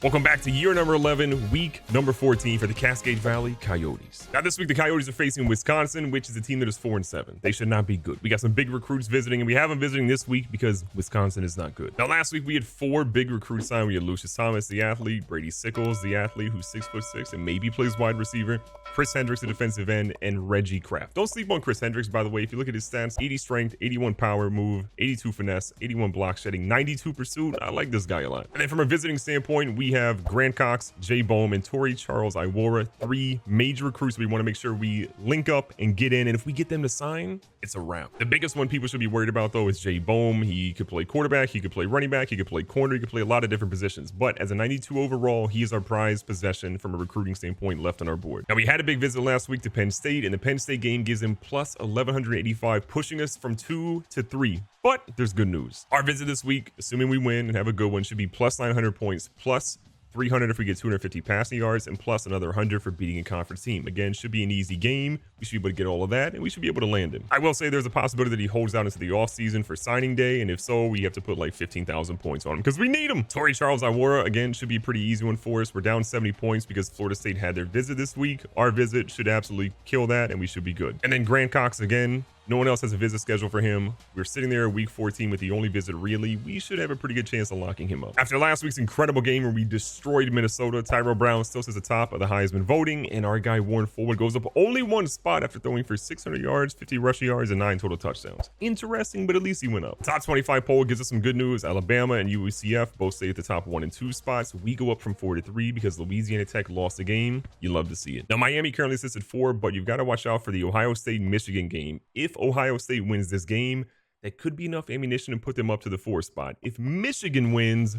Welcome back to year number 11, week number 14 for the Cascade Valley Coyotes. Now this week, the Coyotes are facing Wisconsin, which is a team that is 4-7. They should not be good. We got some big recruits visiting, and we have them visiting this week because Wisconsin is not good. Now last week, we had 4 big recruits signed. We had Lucius Thomas, the athlete, Brady Sickles, the athlete who's 6'6" and maybe plays wide receiver, Chris Hendricks, the defensive end, and Reggie Kraft. Don't sleep on Chris Hendricks, by the way. If you look at his stats, 80 strength, 81 power move, 82 finesse, 81 block shedding, 92 pursuit. I like this guy a lot. And then from a visiting standpoint, we have Grant Cox, Jay Bohm, and Torrey Charles Iwara, 3 major recruits we want to make sure we link up and get in. And if we get them to sign, it's a wrap. The biggest one people should be worried about, though, is Jay Bohm. He could play quarterback, he could play running back, he could play corner, he could play a lot of different positions. But as a 92 overall, he is our prized possession from a recruiting standpoint left on our board. Now, we had a big visit last week to Penn State, and the Penn State game gives him plus 1,185, pushing us from 2 to 3. But there's good news. Our visit this week, assuming we win and have a good one, should be plus 900 points, plus 300 if we get 250 passing yards, and plus another 100 for beating a conference team. Again, should be an easy game. We should be able to get all of that, and we should be able to land him. I will say there's a possibility that he holds out into the offseason for signing day, and if so, we have to put like 15,000 points on him because we need him. Torrey Charles Iwara, again, should be a pretty easy one for us. We're down 70 points because Florida State had their visit this week. Our visit should absolutely kill that, and we should be good. And then Grant Cox, again, no one else has a visit schedule for him. We're sitting there at week 14 with the only visit really. We should have a pretty good chance of locking him up. After last week's incredible game where we destroyed Minnesota, Tyrell Brown still sits atop of the Heisman voting, and our guy Warren Forward goes up only 1 spot after throwing for 600 yards, 50 rushing yards, and 9 total touchdowns. Interesting, but at least he went up. Top 25 poll gives us some good news. Alabama and UCF both stay at the top 1 and 2 spots. We go up from 4 to 3 because Louisiana Tech lost the game. You love to see it. Now, Miami currently sits at 4, but you've got to watch out for the Ohio State-Michigan game. If Ohio State wins this game, that could be enough ammunition to put them up to the 4 spot. If Michigan wins,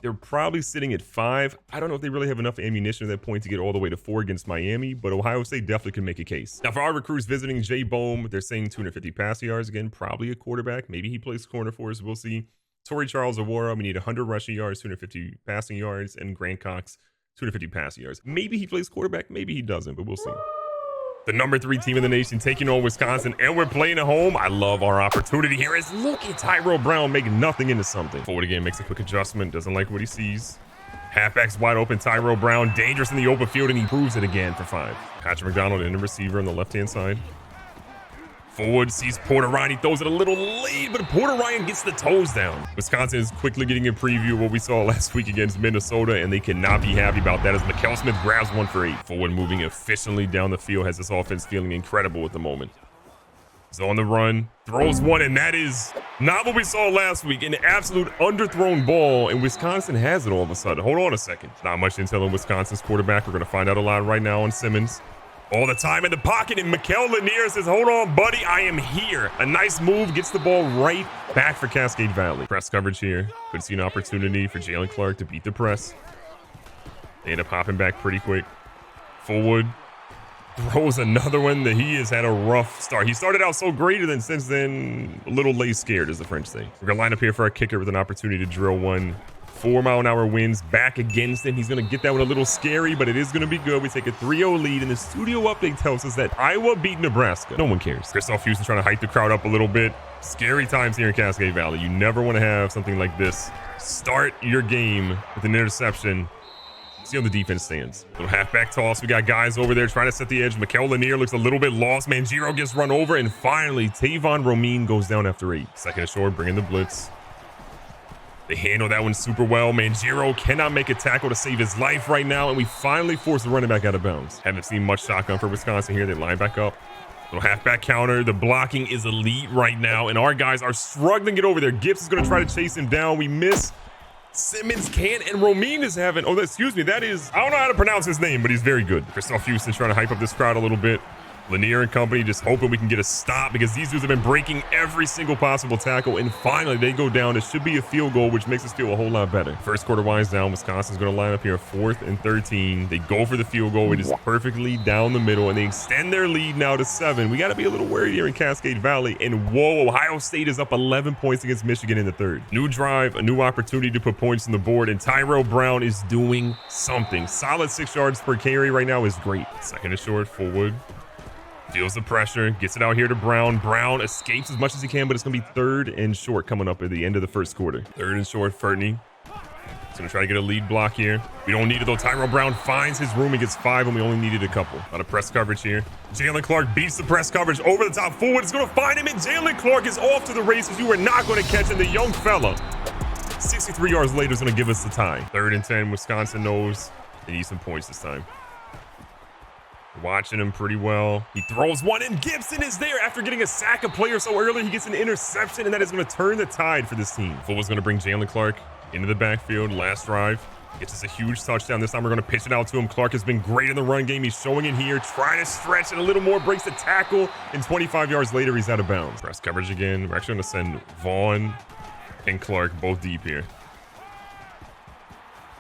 they're probably sitting at 5. I don't know if they really have enough ammunition at that point to get all the way to 4 against Miami, but Ohio State definitely can make a case. Now, for our recruits visiting, Jay Bohm, they're saying 250 passing yards. Again, probably a quarterback. Maybe he plays corner for us. We'll see. Torrey Charles Iwara, we need 100 rushing yards, 250 passing yards, and Grant Cox, 250 passing yards. Maybe he plays quarterback. Maybe he doesn't, but we'll see. The number 3 team in the nation taking on Wisconsin, and we're playing at home. I love our opportunity here. Is look at Tyrell Brown making nothing into something. Forward again, makes a quick adjustment, doesn't like what he sees. Halfback's wide open, Tyrell Brown, dangerous in the open field, and he proves it again for 5. Patrick McDonald in the receiver on the left-hand side. Forward sees Porter Ryan. He throws it a little late, but Porter Ryan gets the toes down. Wisconsin is quickly getting a preview of what we saw last week against Minnesota, and they cannot be happy about that as Mikael Smith grabs 1 for 8. Forward moving efficiently down the field, has this offense feeling incredible at the moment. He's on the run, throws 1, and that is not what we saw last week. An absolute underthrown ball, and Wisconsin has it all of a sudden. Hold on a second. Not much intel on Wisconsin's quarterback. We're going to find out a lot right now on Simmons. All the time in the pocket, and Mikel Lanier says, hold on, buddy, I am here. A nice move, gets the ball right back for Cascade Valley. Press coverage here. Could see an opportunity for Jalen Clark to beat the press. They end up hopping back pretty quick. Forward. Throws another one that he has had a rough start. He started out so great, and then since then, a little late scared, is the French thing. We're going to line up here for our kicker with an opportunity to drill 1. 4-mile-an-hour winds back against him. He's going to get that one a little scary, but it is going to be good. We take a 3-0 lead, and the studio update tells us that Iowa beat Nebraska. No one cares. Christoph Houston trying to hype the crowd up a little bit. Scary times here in Cascade Valley. You never want to have something like this. Start your game with an interception. See how the defense stands. Little halfback toss. We got guys over there trying to set the edge. Mikel Lanier looks a little bit lost. Manjiro gets run over, and finally, Tavon Romine goes down after 8. Second and short, bringing the blitz. They handle that one super well. Manjiro cannot make a tackle to save his life right now, and we finally force the running back out of bounds. Haven't seen much shotgun for Wisconsin here. They line back up. Little halfback counter. The blocking is elite right now, and our guys are struggling to get over there. Gibbs is going to try to chase him down. We miss. Simmons can't, and Romine is having, that is, I don't know how to pronounce his name, but he's very good. Christoph Houston trying to hype up this crowd a little bit. Lanier and company just hoping we can get a stop because these dudes have been breaking every single possible tackle, and finally they go down. It should be a field goal, which makes us feel a whole lot better. First quarter winds down. Wisconsin's going to line up here 4th and 13. They go for the field goal. It is perfectly down the middle, and they extend their lead now to 7. We got to be a little worried here in Cascade Valley, and whoa, Ohio State is up 11 points against Michigan in the 3rd. New drive, a new opportunity to put points on the board, and Tyrell Brown is doing something. Solid 6 yards per carry right now is great. Second and short, Forward. Feels the pressure, gets it out here to Brown. Brown escapes as much as he can, but it's going to be 3rd and short coming up at the end of the first quarter. 3rd and short, Fertney He's gonna try to get a lead block here. We don't need it though. Tyrell Brown finds his room and gets 5 when we only needed a couple. A lot of press coverage here. Jalen Clark beats the press coverage over the top. Forward is gonna find him, and Jalen Clark is off to the races. You are not gonna catch him. The young fella, 63 yards later, is gonna give us the tie. 3rd and 10. Wisconsin knows they need some points this time. Watching him pretty well. He throws one, and Gibson is there after getting a sack of players so early. He gets an interception, and that is going to turn the tide for this team. Full's going to bring Jalen Clark into the backfield. Last drive. Gets us a huge touchdown. This time we're going to pitch it out to him. Clark has been great in the run game. He's showing it here. Trying to stretch it a little more. Breaks the tackle, and 25 yards later, he's out of bounds. Press coverage again. We're actually going to send Vaughn and Clark both deep here.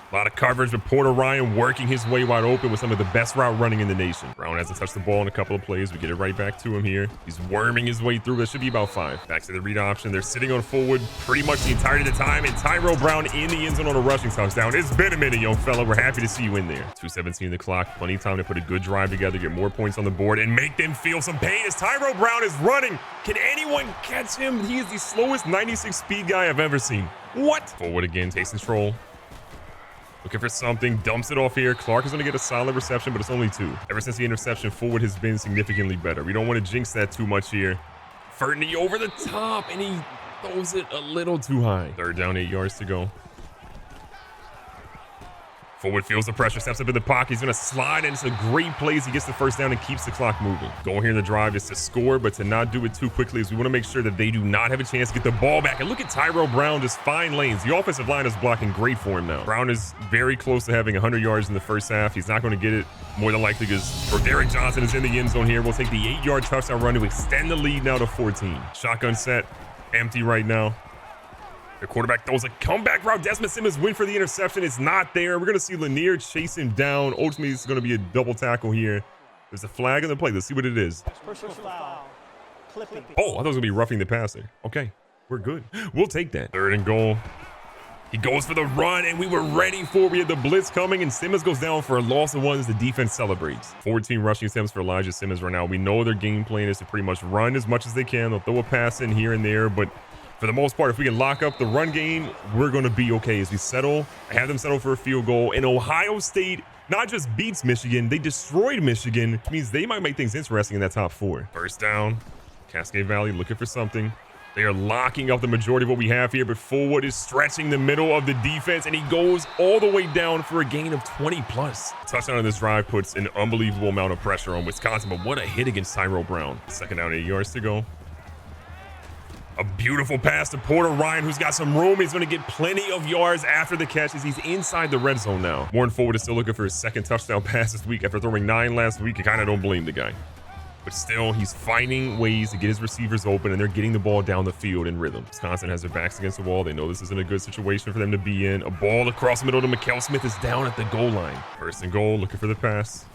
A lot of coverage with Porter Ryan working his way wide open with some of the best route running in the nation. Brown hasn't touched the ball in a couple of plays. We get it right back to him here. He's worming his way through. That should be about 5. Back to the read option. They're sitting on forward pretty much the entirety of the time. And Tyrell Brown in the end zone on a rushing touchdown. It's been a minute, young fella. We're happy to see you in there. 2:17 the clock. Plenty of time to put a good drive together, get more points on the board, and make them feel some pain as Tyrell Brown is running. Can anyone catch him? He is the slowest 96 speed guy I've ever seen. What? Forward again. Takes control. Looking for something, dumps it off here. Clark is going to get a solid reception, but it's only 2. Ever since the interception, forward has been significantly better. We don't want to jinx that too much here. Fertney over the top, and he throws it a little too high. 3rd down, 8 yards to go. Forward feels the pressure, steps up in the pocket. He's going to slide, and it's a great play as he gets the 1st down and keeps the clock moving. Goal here in the drive is to score, but to not do it too quickly, as we want to make sure that they do not have a chance to get the ball back. And look at Tyrell Brown just find lanes. The offensive line is blocking great for him now. Brown is very close to having 100 yards in the first half. He's not going to get it more than likely because Derek Johnson is in the end zone here. We'll take the 8-yard touchdown run to extend the lead now to 14. Shotgun set, empty right now. The quarterback throws a comeback route. Desmond Simmons went for the interception. It's not there. We're going to see Lanier chase him down. Ultimately, it's going to be a double tackle here. There's a flag on the play. Let's see what it is. Personal foul. Clipping. Oh, I thought it was going to be roughing the passer. Okay, we're good. We'll take that. 3rd and goal. He goes for the run, and we were ready for it. We had the blitz coming, and Simmons goes down for a loss of 1 as the defense celebrates. 14 rushing attempts for Elijah Simmons right now. We know their game plan is to pretty much run as much as they can. They'll throw a pass in here and there, but for the most part, if we can lock up the run game, we're going to be okay as we settle. I have them settle for a field goal. And Ohio State not just beats Michigan, they destroyed Michigan, which means they might make things interesting in that top 4. 1st down, Cascade Valley looking for something. They are locking up the majority of what we have here, but Fullwood is stretching the middle of the defense, and he goes all the way down for a gain of 20+. Touchdown on this drive puts an unbelievable amount of pressure on Wisconsin, but what a hit against Tyrell Brown. 2nd down, 8 yards to go. A beautiful pass to Porter Ryan, who's got some room. He's going to get plenty of yards after the catch as he's inside the red zone now. Warren Forward is still looking for his 2nd touchdown pass this week after throwing 9 last week. I kind of don't blame the guy. But still, he's finding ways to get his receivers open, and they're getting the ball down the field in rhythm. Wisconsin has their backs against the wall. They know this isn't a good situation for them to be in. A ball across the middle to Mikael Smith is down at the goal line. 1st and goal, looking for the pass.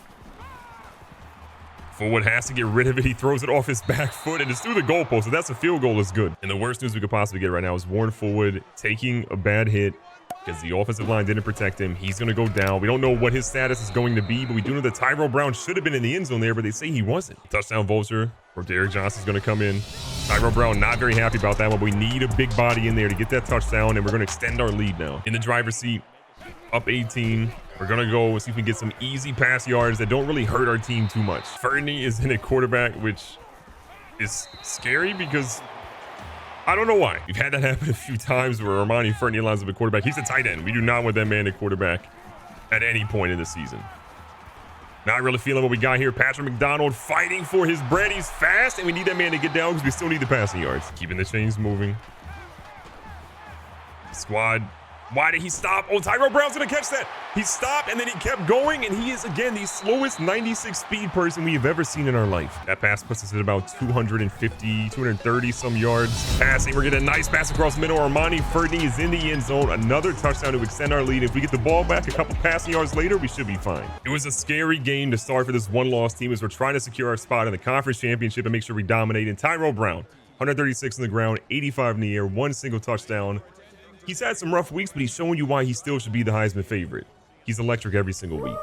Forward has to get rid of it. He throws it off his back foot, and it's through the goalpost, so that's a field goal is good. And the worst news we could possibly get right now is Warren Forward taking a bad hit because the offensive line didn't protect him. He's going to go down. We don't know what his status is going to be, but we do know that Tyrell Brown should have been in the end zone there, but they say he wasn't. Touchdown vulture, where Derek Johnson's going to come in. Tyrell Brown not very happy about that one, but we need a big body in there to get that touchdown, and we're going to extend our lead now. In the driver's seat, up 18. We're going to go and see if we can get some easy pass yards that don't really hurt our team too much. Fertney is in a quarterback, which is scary because I don't know why. We've had that happen a few times where Armani Fertney lines up a quarterback. He's a tight end. We do not want that man at quarterback at any point in the season. Not really feeling what we got here. Patrick McDonald fighting for his bread. He's fast, and we need that man to get down because we still need the passing yards. Keeping the chains moving. Squad. Why did he stop? Oh, Tyrell Brown's going to catch that. He stopped, and then he kept going, and he is, again, the slowest 96 speed person we have ever seen in our life. That pass puts us at about 250, 230 some yards passing. We're getting a nice pass across the middle. Armani Fertney is in the end zone. Another touchdown to extend our lead. If we get the ball back a couple passing yards later, we should be fine. It was a scary game to start for this one-loss team as we're trying to secure our spot in the conference championship and make sure we dominate. And Tyrell Brown, 136 on the ground, 85 in the air, 1 single touchdown. He's had some rough weeks, but he's showing you why he still should be the Heisman favorite. He's electric every single week.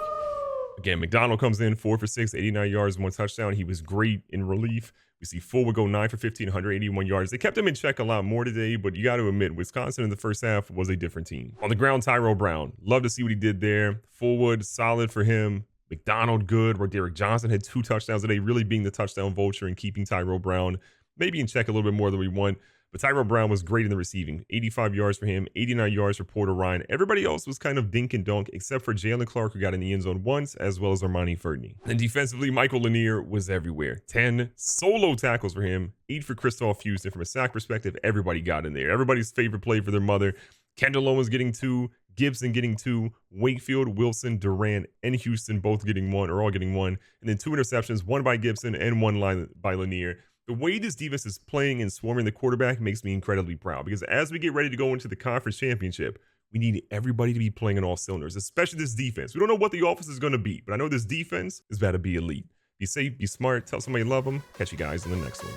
Again, McDonald comes in 4 for 6, 89 yards, 1 touchdown. He was great in relief. We see Full would go 9 for 15, 181 yards. They kept him in check a lot more today, but you got to admit, Wisconsin in the first half was a different team. On the ground, Tyrell Brown. Love to see what he did there. Fullwood, solid for him. McDonald, good. Where Derek Johnson had 2 touchdowns today, really being the touchdown vulture and keeping Tyrell Brown maybe in check a little bit more than we want. But Tyrell Brown was great in the receiving. 85 yards for him, 89 yards for Porter Ryan. Everybody else was kind of dink and dunk, except for Jalen Clark, who got in the end zone once, as well as Armani Ferdinand. And defensively, Michael Lanier was everywhere. 10 solo tackles for him, 8 for Christoph Houston. From a sack perspective, everybody got in there. Everybody's favorite play for their mother. Kendall Owens getting 2, Gibson getting 2, Wakefield, Wilson, Durant, and Houston both getting 1, or all getting 1. And then 2 interceptions, 1 by Gibson and 1 by Lanier. The way this defense is playing and swarming the quarterback makes me incredibly proud, because as we get ready to go into the conference championship, we need everybody to be playing on all cylinders, especially this defense. We don't know what the offense is going to be, but I know this defense is about to be elite. Be safe, be smart, tell somebody you love them. Catch you guys in the next one.